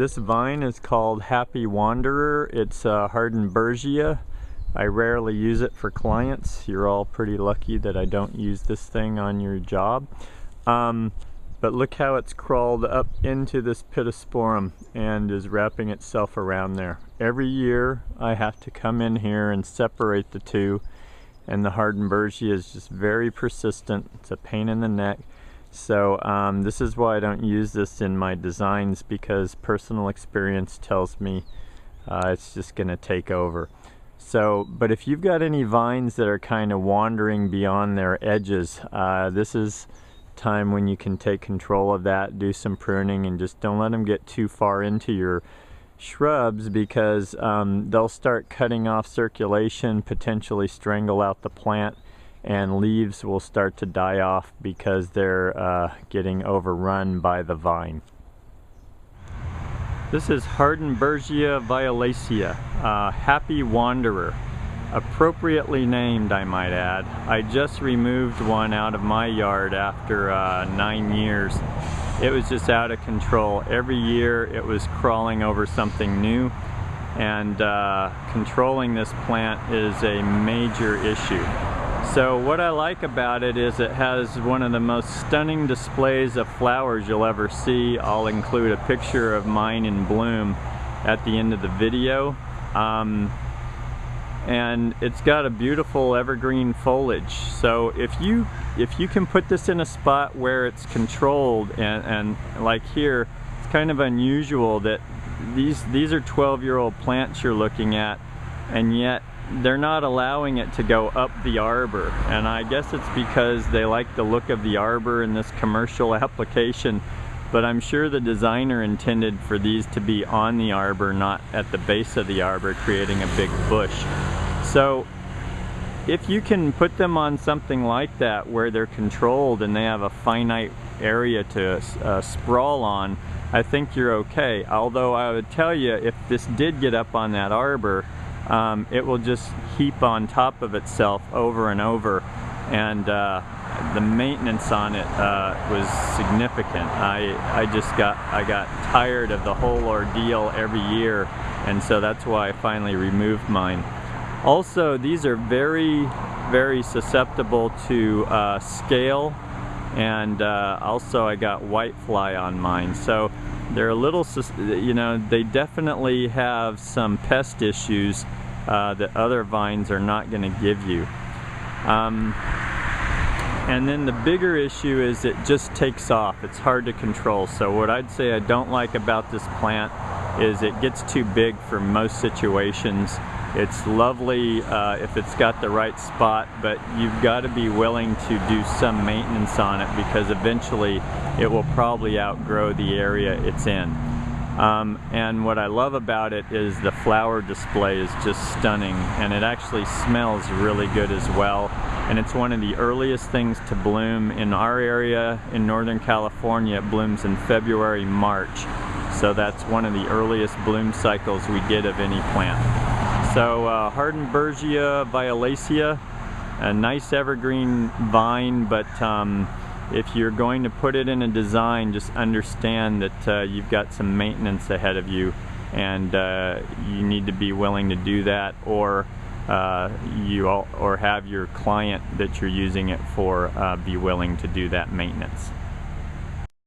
This vine is called Happy Wanderer. It's Hardenbergia. I rarely use it for clients. You're all pretty lucky that I don't use this thing on your job. But look how it's crawled up into this pittosporum and is wrapping itself around there. Every year I have to come in here and separate the two, and the Hardenbergia is just very persistent. It's a pain in the neck. So this is why I don't use this in my designs, because personal experience tells me it's just going to take over. So, but if you've got any vines that are kind of wandering beyond their edges, this is time when you can take control of that, do some pruning, and just don't let them get too far into your shrubs, because they'll start cutting off circulation, potentially strangle out the plant, and leaves will start to die off because they're getting overrun by the vine. This is Hardenbergia Violacea, Happy Wanderer. Appropriately named, I might add. I just removed one out of my yard after 9 years. It was just out of control. Every year it was crawling over something new, and controlling this plant is a major issue. So what I like about it is it has one of the most stunning displays of flowers you'll ever see. I'll include a picture of mine in bloom at the end of the video. And it's got a beautiful evergreen foliage. So if you can put this in a spot where it's controlled, and like here, it's kind of unusual that these are 12-year-old plants you're looking at, and yet they're not allowing it to go up the arbor. And I guess it's because they like the look of the arbor in this commercial application, but I'm sure the designer intended for these to be on the arbor, not at the base of the arbor, creating a big bush. So if you can put them on something like that where they're controlled and they have a finite area to sprawl on, I think you're okay. Although I would tell you, if this did get up on that arbor, it will just heap on top of itself over and over, and the maintenance on it was significant. I got tired of the whole ordeal every year, and so that's why I finally removed mine. Also, these are very, very susceptible to scale, and also I got whitefly on mine. So they're a little, you know, they definitely have some pest issues that other vines are not going to give you. And then the bigger issue is it just takes off. It's hard to control. So what I'd say I don't like about this plant is it gets too big for most situations. It's lovely if it's got the right spot, but you've got to be willing to do some maintenance on it, because eventually it will probably outgrow the area it's in. And what I love about it is the flower display is just stunning, and it actually smells really good as well. And it's one of the earliest things to bloom. In our area in Northern California, it blooms in February, March. So that's one of the earliest bloom cycles we get of any plant. So Hardenbergia Violacea, a nice evergreen vine, but if you're going to put it in a design, just understand that you've got some maintenance ahead of you, and you need to be willing to do that, or have your client that you're using it for be willing to do that maintenance.